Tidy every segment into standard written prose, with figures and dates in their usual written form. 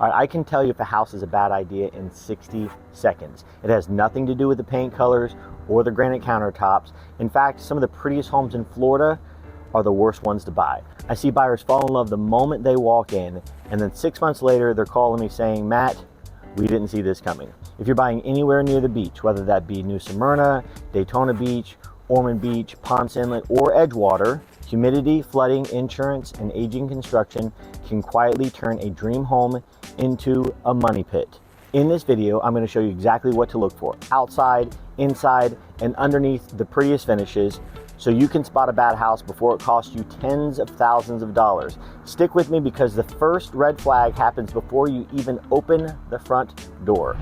All right, I can tell you if a house is a bad idea in 60 seconds. It has nothing to do with the paint colors or the granite countertops. In fact, some of the prettiest homes in Florida are the worst ones to buy. I see buyers fall in love the moment they walk in, and then 6 months later, they're calling me saying, Matt, we didn't see this coming. If you're buying anywhere near the beach, whether that be New Smyrna, Daytona Beach, Ormond Beach, Ponce Inlet, or Edgewater, humidity, flooding, insurance, and aging construction can quietly turn a dream home into a money pit. In this video, I'm going to show you exactly what to look for outside, inside, and underneath the prettiest finishes so you can spot a bad house before it costs you tens of thousands of dollars. Stick with me because the first red flag happens before you even open the front door.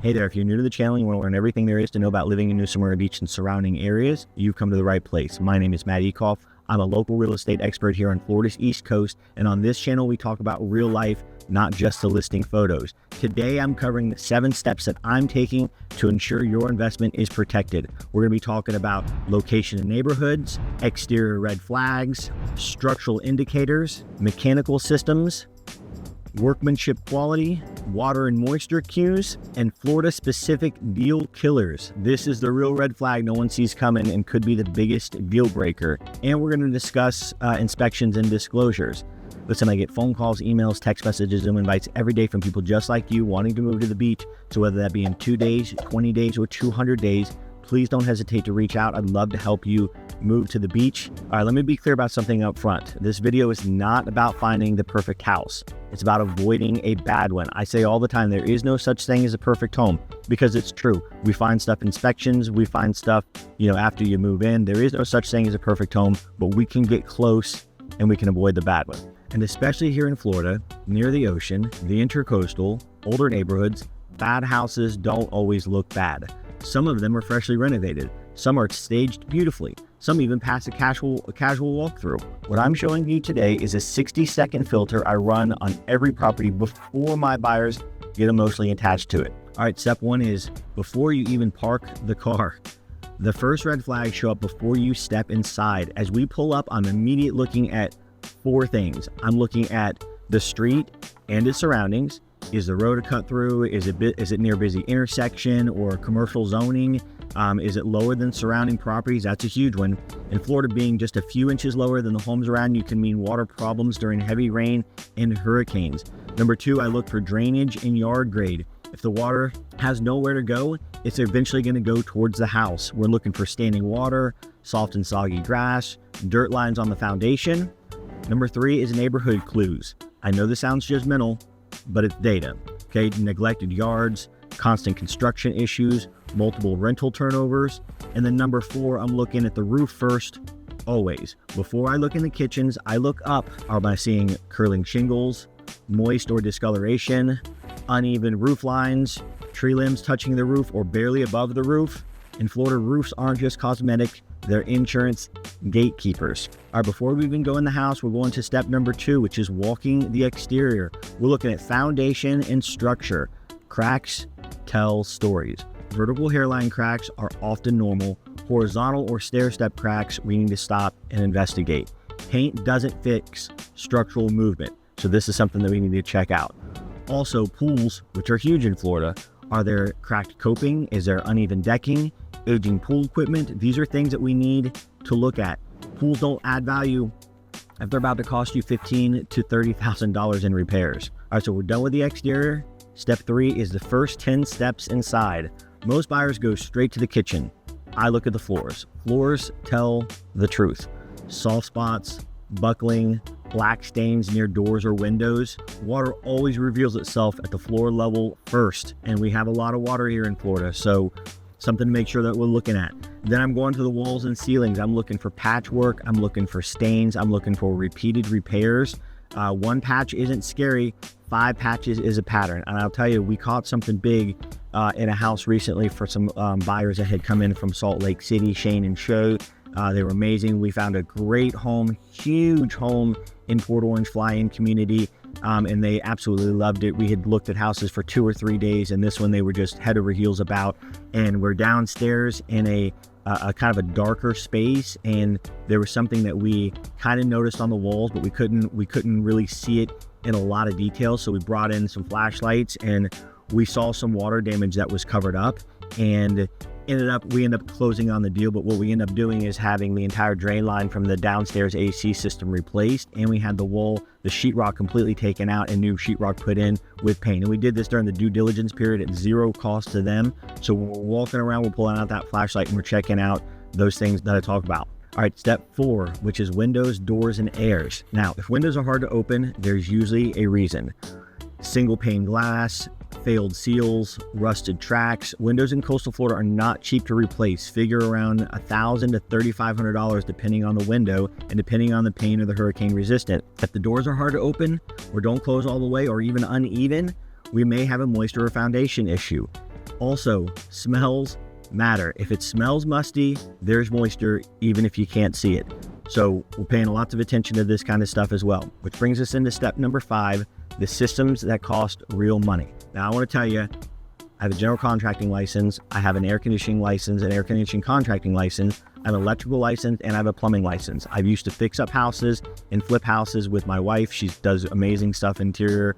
Hey there, if you're new to the channel and you want to learn everything there is to know about living in New Smyrna Beach and surrounding areas, you've come to the right place. My name is Matt Ekoff. I'm a local real estate expert here on Florida's East Coast, and on this channel we talk about real life, not just the listing photos. Today I'm covering the 7 steps that I'm taking to ensure your investment is protected. We're going to be talking about location in neighborhoods, exterior red flags, structural indicators, mechanical systems, workmanship quality, water and moisture cues, and Florida-specific deal killers. This is the real red flag no one sees coming and could be the biggest deal breaker. And we're going to discuss inspections and disclosures. Listen, I get phone calls, emails, text messages, and invites every day from people just like you wanting to move to the beach. So whether that be in 2 days, 20 days, or 200 days, please don't hesitate to reach out. I'd love to help you move to the beach. All right, let me be clear about something up front. This video is not about finding the perfect house. It's about avoiding a bad one. I say all the time, there is no such thing as a perfect home because it's true. We find stuff in inspections, we find stuff, after you move in. There is no such thing as a perfect home, but we can get close and we can avoid the bad one. And especially here in Florida, near the ocean, the intercoastal, older neighborhoods, bad houses don't always look bad. Some of them are freshly renovated. Some are staged beautifully. Some even pass a casual walkthrough. What I'm showing you today is a 60-second filter I run on every property before my buyers get emotionally attached to it. All right, step 1 is before you even park the car. The first red flags show up before you step inside. As we pull up, I'm immediately looking at 4 things. I'm looking at the street and its surroundings. Is the road a cut through? Is it near a busy intersection or commercial zoning? Is it lower than surrounding properties? That's a huge one. In Florida, being just a few inches lower than the homes around you can mean water problems during heavy rain and hurricanes. Number 2, I look for drainage and yard grade. If the water has nowhere to go, it's eventually going to go towards the house. We're looking for standing water, soft and soggy grass, dirt lines on the foundation. Number 3 is neighborhood clues. I know this sounds judgmental, but it's data. Okay, neglected yards, constant construction issues, multiple rental turnovers. And then number 4, I'm looking at the roof first, always. Before I look in the kitchens, I look up. Am I seeing curling shingles, moist or discoloration, uneven roof lines, tree limbs touching the roof or barely above the roof? In Florida, roofs aren't just cosmetic, they're insurance gatekeepers. All right, before we even go in the house, we're going to step number 2, which is walking the exterior. We're looking at foundation and structure. Cracks tell stories. Vertical hairline cracks are often normal. Horizontal or stair-step cracks, we need to stop and investigate. Paint doesn't fix structural movement, so this is something that we need to check out. Also, pools, which are huge in Florida, are there cracked coping? Is there uneven decking? Aging pool equipment? These are things that we need to look at. Pools don't add value if they're about to cost you $15,000 to $30,000 in repairs. All right, so we're done with the exterior. Step 3 is the first 10 steps inside. Most buyers go straight to the kitchen. I look at the floors. Floors tell the truth. Soft spots, buckling, black stains near doors or windows. Water always reveals itself at the floor level first, and we have a lot of water here in Florida, so something to make sure that we're looking at. Then I'm going to the walls and ceilings. I'm looking for patchwork. I'm looking for stains. I'm looking for repeated repairs. 1 patch isn't scary. 5 patches is a pattern. And I'll tell you, we caught something big in a house recently for some buyers that had come in from Salt Lake City, Shane and Shay. They were amazing. We found a great home, huge home in Port Orange fly-in community. and they absolutely loved it. We had looked at houses for 2 or 3 days, and this one they were just head over heels about. And we're downstairs in a kind of a darker space, and there was something that we kind of noticed on the walls, but we couldn't really see it in a lot of detail. So we brought in some flashlights, and we saw some water damage that was covered up, and we ended up closing on the deal. But what we ended up doing is having the entire drain line from the downstairs AC system replaced, and we had the sheetrock completely taken out and new sheetrock put in with paint. And we did this during the due diligence period at zero cost to them. So when we're walking around, we're pulling out that flashlight and we're checking out those things that I talked about. All right, step 4, which is windows, doors, and airs. Now, if windows are hard to open, there's usually a reason. Single pane glass, failed seals, rusted tracks. Windows in coastal Florida are not cheap to replace. Figure around $1,000 to $3,500 depending on the window and depending on the pane or the hurricane resistant. If the doors are hard to open or don't close all the way or even uneven, we may have a moisture or foundation issue. Also, smells matter. If it smells musty, there's moisture even if you can't see it. So we're paying lots of attention to this kind of stuff as well, which brings us into step number 5, the systems that cost real money. Now I want to tell you, I have a general contracting license, I have an air conditioning license, an air conditioning contracting license, I have an electrical license, and I have a plumbing license. I've used to fix up houses and flip houses with my wife. She does amazing stuff, interior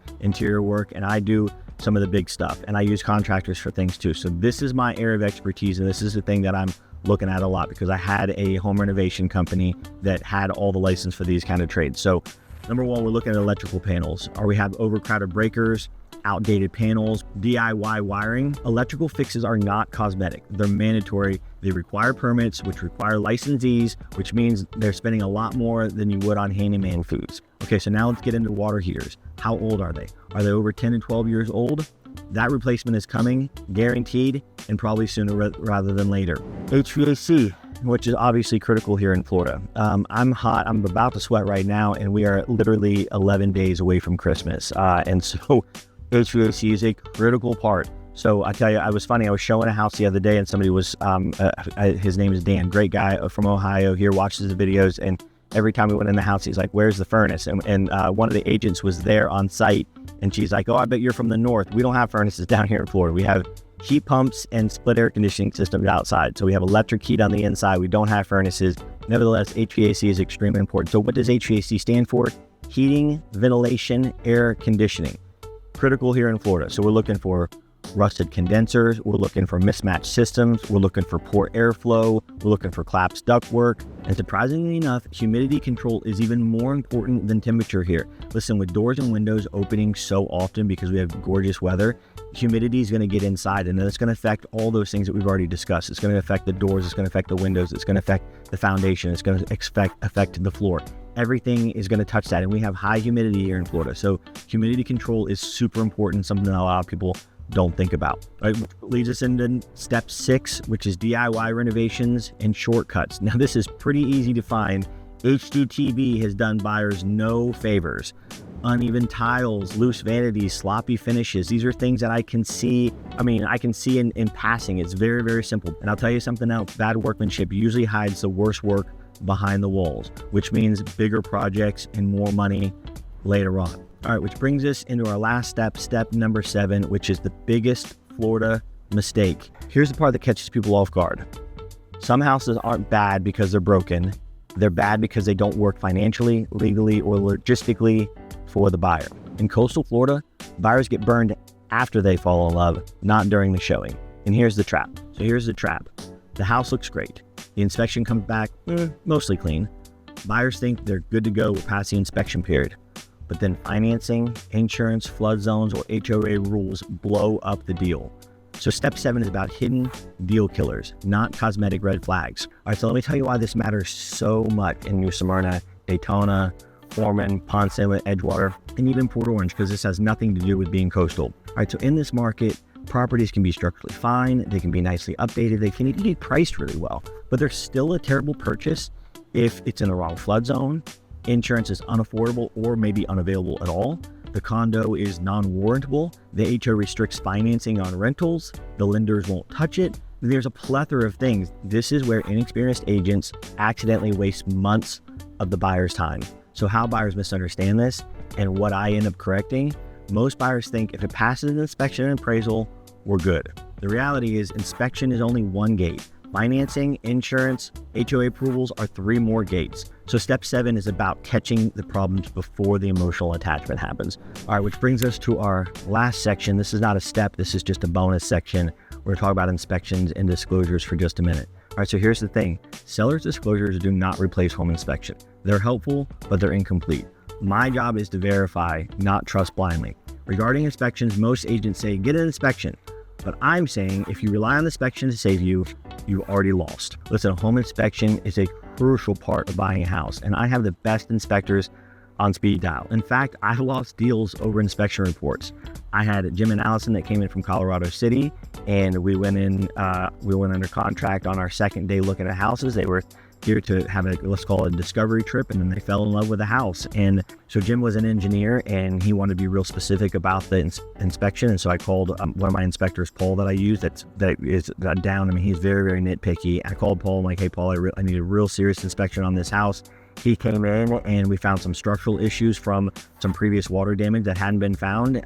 work, and I do some of the big stuff, and I use contractors for things too. So this is my area of expertise, and this is the thing that I'm looking at a lot because I had a home renovation company that had all the license for these kind of trades. So number 1, we're looking at electrical panels. We have overcrowded breakers, outdated panels, DIY wiring. Electrical fixes are not cosmetic. They're mandatory. They require permits, which require licensees, which means they're spending a lot more than you would on handyman foods. Okay, so now let's get into water heaters. How old are they? Are they over 10 and 12 years old? That replacement is coming, guaranteed, and probably sooner rather than later. HVAC, which is obviously critical here in Florida. I'm hot, I'm about to sweat right now, and we are literally 11 days away from Christmas. And so HVAC is a critical part. So I tell you, I was showing a house the other day, and somebody was, his name is Dan, great guy from Ohio here, watches the videos, and every time we went in the house, he's like, where's the furnace? And one of the agents was there on site, and she's like, oh, I bet you're from the north. We don't have furnaces down here in Florida. We have heat pumps and split air conditioning systems outside. So we have electric heat on the inside. We don't have furnaces. Nevertheless, HVAC is extremely important. So what does HVAC stand for? Heating, ventilation, air conditioning. Critical here in Florida. So we're looking for rusted condensers, we're looking for mismatched systems, we're looking for poor airflow, we're looking for collapsed ductwork, and surprisingly enough, humidity control is even more important than temperature here. Listen, with doors and windows opening so often because we have gorgeous weather, humidity is going to get inside, and then it's going to affect all those things that we've already discussed. It's going to affect the doors, it's going to affect the windows, it's going to affect the foundation, it's going to affect the floor. Everything is going to touch that, and we have high humidity here in Florida. So humidity control is super important, something that a lot of people don't think about. All right, which leads us into step 6, which is DIY renovations and shortcuts. Now this is pretty easy to find. HGTV has done buyers no favors. Uneven tiles, loose vanities, sloppy finishes. These are things that I can see in passing. It's very, very simple. And I'll tell you something else, bad workmanship usually hides the worst work behind the walls, which means bigger projects and more money later on. All right, which brings us into our last step, step number 7, which is the biggest Florida mistake. Here's the part that catches people off guard. Some houses aren't bad because they're broken. They're bad because they don't work financially, legally, or logistically for the buyer. In coastal Florida, buyers get burned after they fall in love, not during the showing. And here's the trap. The house looks great. The inspection comes back mostly clean. Buyers think they're good to go past the inspection period. But then financing, insurance, flood zones, or HOA rules blow up the deal. So step 7 is about hidden deal killers, not cosmetic red flags. All right, so let me tell you why this matters so much in New Smyrna, Daytona, Foreman, Ponce Inlet, Edgewater, and even Port Orange, because this has nothing to do with being coastal. All right, so in this market, properties can be structurally fine, they can be nicely updated, they can even be priced really well, but they're still a terrible purchase if it's in the wrong flood zone, insurance is unaffordable or maybe unavailable at all, the condo is non-warrantable, the HO restricts financing on rentals, the lenders won't touch it. There's a plethora of things. This is where inexperienced agents accidentally waste months of the buyer's time. So how buyers misunderstand this and what I end up correcting, most buyers think if it passes an inspection and appraisal, we're good. The reality is inspection is only one gate. Financing, insurance, HOA approvals are 3 more gates. So step 7 is about catching the problems before the emotional attachment happens. All right, which brings us to our last section. This is not a step, this is just a bonus section. We're gonna talk about inspections and disclosures for just a minute. All right, so here's the thing. Sellers' disclosures do not replace home inspection. They're helpful, but they're incomplete. My job is to verify, not trust blindly. Regarding inspections, most agents say, get an inspection. But I'm saying if you rely on the inspection to save you, you've already lost. Listen, a home inspection is a crucial part of buying a house, and I have the best inspectors on speed dial. In fact, I lost deals over inspection reports. I had Jim and Allison that came in from Colorado City, and we went under contract on our second day looking at houses. They were here to have let's call it a discovery trip, and then they fell in love with the house. And so Jim was an engineer, and he wanted to be real specific about the inspection. And so I called one of my inspectors, Paul, that I use that is down. I mean, he's very, very nitpicky. I called Paul. I'm like, hey, Paul, I need a real serious inspection on this house. He came in and we found some structural issues from some previous water damage that hadn't been found.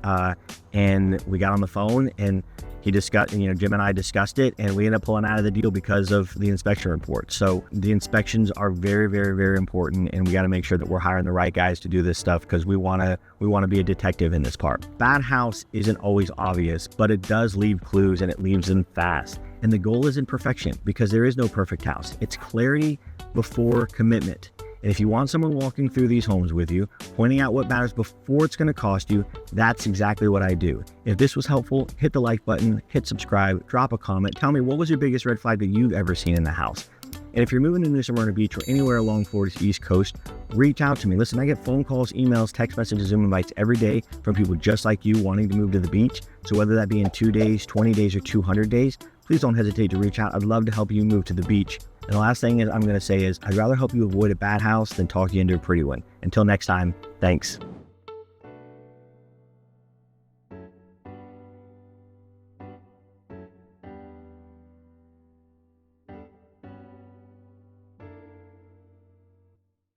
And we got on the phone and he discussed, Jim and I discussed it, and we ended up pulling out of the deal because of the inspection report. So the inspections are very, very, very important, and we got to make sure that we're hiring the right guys to do this stuff because we want to be a detective in this part. Bad house isn't always obvious, but it does leave clues, and it leaves them fast. And the goal isn't perfection because there is no perfect house. It's clarity before commitment. And if you want someone walking through these homes with you, pointing out what matters before it's going to cost you, that's exactly what I do. If this was helpful, hit the like button, hit subscribe, drop a comment. Tell me, what was your biggest red flag that you've ever seen in the house? And if you're moving to New Smyrna Beach or anywhere along Florida's East Coast, reach out to me. Listen, I get phone calls, emails, text messages, Zoom invites every day from people just like you wanting to move to the beach. So whether that be in 2 days, 20 days, or 200 days, please don't hesitate to reach out. I'd love to help you move to the beach. And the last thing I'm going to say is I'd rather help you avoid a bad house than talk you into a pretty one. Until next time, thanks.